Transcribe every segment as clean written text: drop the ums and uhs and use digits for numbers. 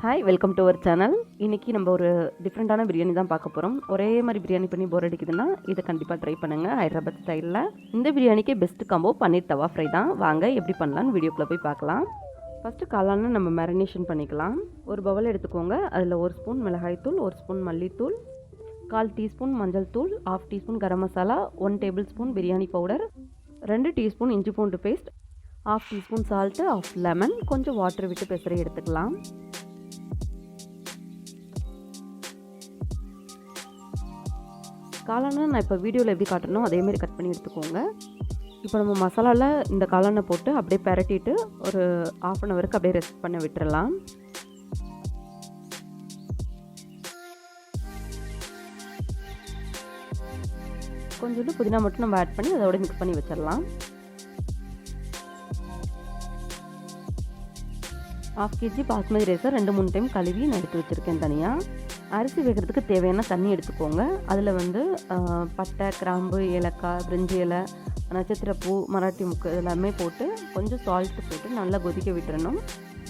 Hi, welcome to our channel. இன்றைக்கி நம்ம ஒரு டிஃப்ரெண்ட்டான பிரியாணி தான் பார்க்க போகிறோம். ஒரே மாதிரி பிரியாணி பண்ணி போர் அடிக்குதுன்னா இதை கண்டிப்பாக ட்ரை பண்ணுங்கள், ஹைதராபாத் ஸ்டைலில். இந்த பிரியாணிக்கு பெஸ்ட்டு காம்போ பன்னீர் தவா ஃப்ரை தான். வாங்க எப்படி பண்ணலான்னு வீடியோக்குள்ளே போய் பார்க்கலாம். ஃபஸ்ட்டு காளான்னு நம்ம மேரினேஷன் பண்ணிக்கலாம். ஒரு பவுல் எடுத்துக்கோங்க. அதில் 1 ஸ்பூன் மிளகாய்த்தூள், 1 ஸ்பூன் மல்லித்தூள், 1/4 டீஸ்பூன் மஞ்சள் தூள், 1/2 teaspoon garam masala, 1 tablespoon biryani powder, 2 teaspoon இஞ்சி பூண்டு பேஸ்ட், 1/2 டீஸ்பூன் சால்ட்டு, 1/2 லெமன், கொஞ்சம் வாட்டர் விட்டு பெசரி எடுத்துக்கலாம். காளானை நான் இப்போ வீடியோவில் எப்படி காட்டணும் அதேமாரி கட் பண்ணி எடுத்துக்கோங்க. இப்போ நம்ம மசாலாவில் இந்த காளானை போட்டு அப்படியே பரட்டிட்டு ஒரு 1/2 அன் ஹவருக்கு அப்படியே ரெஸ்ட் பண்ண விட்டுறலாம். கொஞ்சோண்டு புதினா மட்டும் நம்ம ஆட் பண்ணி அதோட மிக்ஸ் பண்ணி வச்சிடலாம். 1/2 kg பாஸ்மதி ரைஸை 2-3 டைம் கழுவி நான் எடுத்து வச்சுருக்கேன் தனியாக. அரிசி வேகிறதுக்கு தேவையான தண்ணி எடுத்துக்கோங்க. அதில் பட்டை, கிராம்பு, ஏலக்காய், பிரிஞ்சி இலை, நட்சத்திரப்பூ, மராட்டி முக்கு எல்லாமே போட்டு கொஞ்சம் சால்ட்டு போட்டு நல்லா கொதிக்க விட்டுறணும்.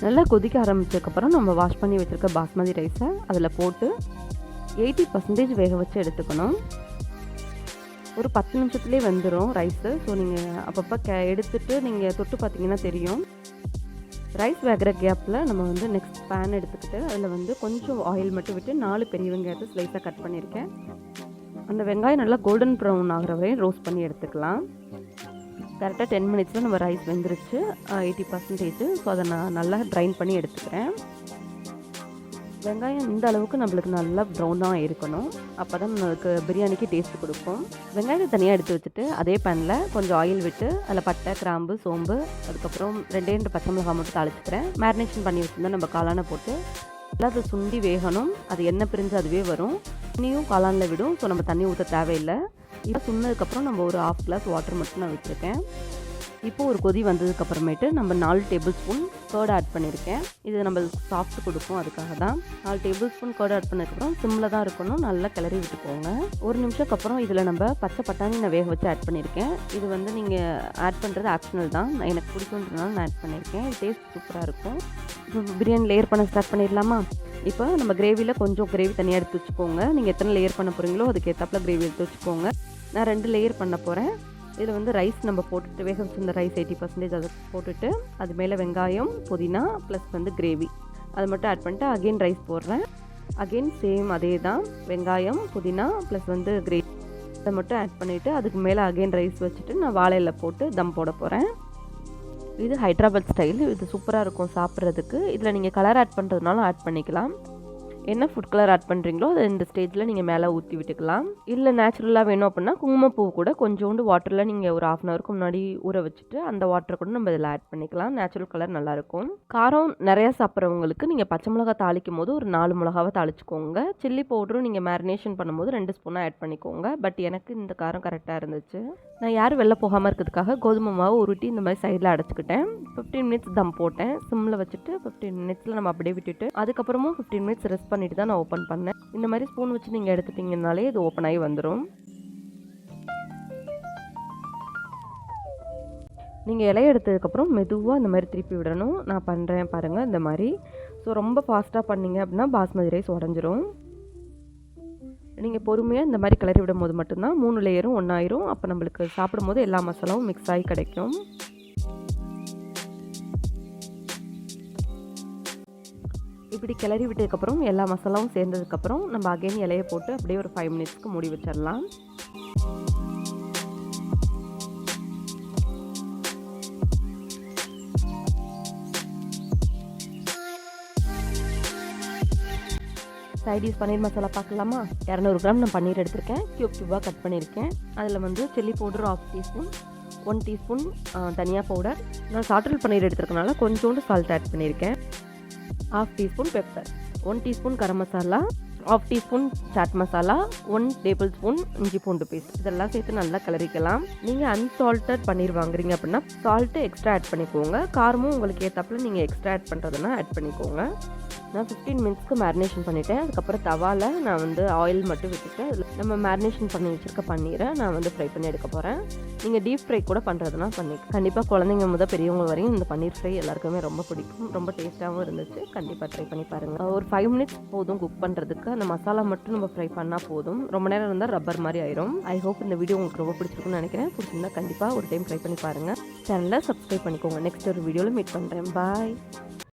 நல்லா கொதிக்க ஆரம்பித்ததுக்கப்புறம் நம்ம வாஷ் பண்ணி வச்சுருக்க பாஸ்மதி ரைஸை அதில் போட்டு 80% வேக வச்சு எடுத்துக்கணும். ஒரு 10 நிமிஷத்துலேயே வெந்துடும் ரைஸு. ஸோ நீங்கள் அப்பப்போ எடுத்துகிட்டு நீங்கள் தொட்டு பார்த்தீங்கன்னா தெரியும். ரைஸ் வேகிற கேப்பில் நம்ம நெக்ஸ்ட் பேன் எடுத்துக்கிட்டு அதில் கொஞ்சம் ஆயில் மட்டும் விட்டு 4 பெரிய வெங்காயத்தை ஸ்லைஸாக கட் பண்ணியிருக்கேன். அந்த வெங்காயம் நல்லா கோல்டன் ப்ரௌன் ஆகிற வரையும் ரோஸ்ட் பண்ணி எடுத்துக்கலாம். கரெக்டாக 10 மினிட்ஸில் நம்ம ரைஸ் வெந்துருச்சு 80%. ஸோ அதை நான் நல்லா ட்ரைன் பண்ணி எடுத்துக்கிறேன். வெங்காயம் இந்த அளவுக்கு நம்மளுக்கு நல்லா ப்ரௌனாக இருக்கணும். அப்போ தான் நம்மளுக்கு பிரியாணிக்கு டேஸ்ட் கொடுக்கும். வெங்காயத்தை தனியாக எடுத்து வச்சுட்டு அதே பேனில் கொஞ்சம் ஆயில் விட்டு அதில் பட்டை, கிராம்பு, சோம்பு, அதுக்கப்புறம் 2 பச்சை மிளகாய் மட்டும் தாளிச்சுக்கிறேன். மேரினேஷன் பண்ணி வச்சுருந்தா நம்ம காளானை போட்டு நல்லா அது சுண்டி வேகணும். அது எண்ணெய் பிரிஞ்சு அதுவே வரும். தண்ணியும் காளானில் விடும். ஸோ நம்ம தண்ணி ஊற்ற தேவையில்லை. இப்போ சுண்ணதுக்கப்புறம் நம்ம ஒரு 1/2 கிளாஸ் வாட்டர் மட்டும் நான் விட்டுருக்கேன். இப்போது ஒரு கொதி வந்ததுக்கப்புறமேட்டு நம்ம 4 டேபிள் ஸ்பூன் கர்ட் ஆட் பண்ணியிருக்கேன். இது நம்ம சாஃப்ட் கொடுக்கும், அதுக்காக தான். 4 டேபிள் ஸ்பூன் கர்ட் ஆட் பண்ணதுக்கப்புறம் சிம்மில் தான் இருக்கணும். நல்லா கிளறி விட்டுக்கோங்க. ஒரு நிமிஷத்துக்கு அப்புறம் இதில் நம்ம பச்சை பட்டாணி நான் வேக வச்சு ஆட் பண்ணியிருக்கேன். இது நீங்கள் ஆட் பண்ணுறது ஆப்ஷனல் தான். நான் எனக்கு பிடிக்குன்றதுனால நான் ஆட் பண்ணியிருக்கேன். டேஸ்ட் சூப்பராக இருக்கும். இப்போ பிரியாணி லேயர் பண்ண ஸ்டார்ட் பண்ணிடலாமா? இப்போ நம்ம கிரேவியில் கொஞ்சம் கிரேவி தனியாக எடுத்து வச்சுக்கோங்க. நீங்கள் எத்தனை லேயர் பண்ண போகிறீங்களோ அதுக்கு ஏற்றாப்புல கிரேவி எடுத்து வச்சுக்கோங்க. நான் 2 லேயர் பண்ண போகிறேன். இதில் ரைஸ் நம்ம போட்டுட்டு வேக வச்சுருந்த ரைஸ் 80% அதை போட்டுட்டு அது மேலே வெங்காயம், புதினா ப்ளஸ் கிரேவி அதை மட்டும் ஆட் பண்ணிட்டு அகெயின் ரைஸ் போடுறேன். அகெயின் சேம் அதே தான், வெங்காயம், புதினா ப்ளஸ் கிரேவி அதை மட்டும் ஆட் பண்ணிவிட்டு அதுக்கு மேலே அகெயின் ரைஸ் வச்சுட்டு நான் வாழையில போட்டு தம் போட போகிறேன். இது ஹைதராபாத் ஸ்டைல். இது சூப்பராக இருக்கும் சாப்பிட்றதுக்கு. இதில் நீங்கள் கலர் ஆட் பண்ணுறதுனாலும் ஆட் பண்ணிக்கலாம். என்ன ஃபுட் கலர் ஆட் பண்ணுறீங்களோ அதை இந்த ஸ்டேஜில் நீங்கள் மேலே ஊற்றி விட்டுக்கலாம். இல்லை நேச்சுரலாக வேணும் அப்படின்னா குங்குமப்பூ கூட கொஞ்சோண்டு வாட்டரில் நீங்கள் ஒரு 1/2 அன் ஹவருக்கு முன்னாடி ஊற வச்சுட்டு அந்த வாட்டரை கூட நம்ம இதில் ஆட் பண்ணிக்கலாம். நேச்சுரல் கலர் நல்லாயிருக்கும். காரம் நிறையா சாப்பிட்றவங்களுக்கு நீங்கள் பச்சை மிளகா தாளிக்கும் போது ஒரு 4 மிளகாவை தாளிச்சிக்கோங்க. சில்லி பவுடரும் நீங்கள் மேரினேஷன் பண்ணும்போது 2 ஸ்பூனாக ஆட் பண்ணிக்கோங்க. பட் எனக்கு இந்த காரம் கரெக்டாக இருந்துச்சு. நான் யாரும் வெளில போகாமல் இருக்கிறதுக்காக கோதுமை மாவு உருட்டி இந்த மாதிரி சைடில் அடைச்சிக்கிட்டேன். 15 மினிட்ஸ் தம் போட்டேன். சிம்மில் வச்சுட்டு 15 மினிட்ஸில் நம்ம அப்படியே விட்டுட்டு அதுக்கப்புறமும் 15 மினிட்ஸ் ரெஸ்ட் பண்ணிட்டு தான் நான் ஓப்பன் பண்ணேன். இந்த மாதிரி ஸ்பூன் வச்சு நீங்கள் எடுத்துட்டிங்கனாலே இது ஓப்பன் ஆகி வந்துடும். நீங்கள் இலையை எடுத்ததுக்கப்புறம் மெதுவாக இந்த மாதிரி திருப்பி விடணும். நான் பண்ணுறேன் பாருங்கள் இந்த மாதிரி. ஸோ ரொம்ப ஃபாஸ்ட்டாக பண்ணிங்க அப்படின்னா பாஸ்மதி ரைஸ் உடஞ்சிரும். நீங்கள் பொறுமையாக இந்த மாதிரி கிளறி விடும் போது மட்டும்தான் 3 லேயரும் ஒன்றாயிரும். அப்போ நம்மளுக்கு சாப்பிடும் போது எல்லா மசாலாவும் மிக்ஸ் ஆகி கிடைக்கும். இப்படி கிளறி விட்டதுக்கப்புறம் எல்லா மசாலாவும் சேர்ந்ததுக்கப்புறம் நம்ம அகைன் இலையை போட்டு அப்படியே ஒரு 5 மினிட்ஸ்க்கு மூடி வச்சிடலாம். சைடிஷ் பன்னீர் மசாலா பார்க்கலாமா? 200 கிராம் நான் பன்னீர் எடுத்திருக்கேன். க்யூபாக கட் பண்ணியிருக்கேன். அதில் சில்லி பவுடர் 1/2 டீஸ்பூன், 1 டீஸ்பூன் தனியா பவுடர், நான் சாட்டல் பன்னீர் எடுத்துருக்கனால கொஞ்சோண்டு சால்ட் ஆட் பண்ணியிருக்கேன். 1/2 teaspoon pepper, 1 teaspoon garam masala, 1/2 teaspoon chaat masala, 1 tablespoon இஞ்சி பூண்டு பேஸ்ட் இதெல்லாம் சேர்த்து நல்லா கிளறிக்கலாம். நீங்கள் அன்சால்ட்டட் பன்னீர் வாங்குறீங்க அப்படின்னா சால்ட்டு எக்ஸ்ட்ரா ஆட் பண்ணிக்கோங்க. காரமும் உங்களுக்கு ஏற்றாப்புல நீங்கள் எக்ஸ்ட்ரா ஆட் பண்ணுறதுனா ஆட் பண்ணிக்கோங்க. நான் 15 மினிட்ஸ்க்கு மேரினேஷன் பண்ணிவிட்டேன். அதுக்கப்புறம் தவாவில் நான் வந்து ஆயில் மட்டும் விட்டுட்டு அதில் நம்ம மேரினேஷன் பண்ணி வச்சுருக்க பன்னீரை நான் வந்து ஃப்ரை பண்ணி எடுக்க போகிறேன். நீங்கள் டீப் ஃப்ரை கூட பண்ணுறதுனா கண்டிப்பாக குழந்தைங்க முதல் பெரியவங்க வரையும் இந்த பன்னீர் ஃப்ரை எல்லாருக்குமே ரொம்ப பிடிக்கும். ரொம்ப டேஸ்ட்டாகவும் இருந்துச்சு. கண்டிப்பாக ட்ரை பண்ணி பாருங்கள். ஒரு 5 மினிட்ஸ் போதும் குக் பண்ணுறதுக்கு. அந்த மசாலா மட்டும் நம்ம ஃப்ரை பண்ணால் போதும். ரொம்ப நேரம் இருந்தால் ரப்பர் மாதிரி ஆயிரும். ஐ ஹோப் இந்த வீடியோ உங்களுக்கு ரொம்ப பிடிச்சிருக்குன்னு நினைக்கிறேன். பிடிச்சிருந்தா கண்டிப்பாக ஒரு டைம் ட்ரை பண்ணி பாருங்கள். சேனலை சப்ஸ்கிரைப் பண்ணிக்கோங்க. நெக்ஸ்ட் ஒரு வீடியோவில் மீட் பண்ணுறேன். பாய்.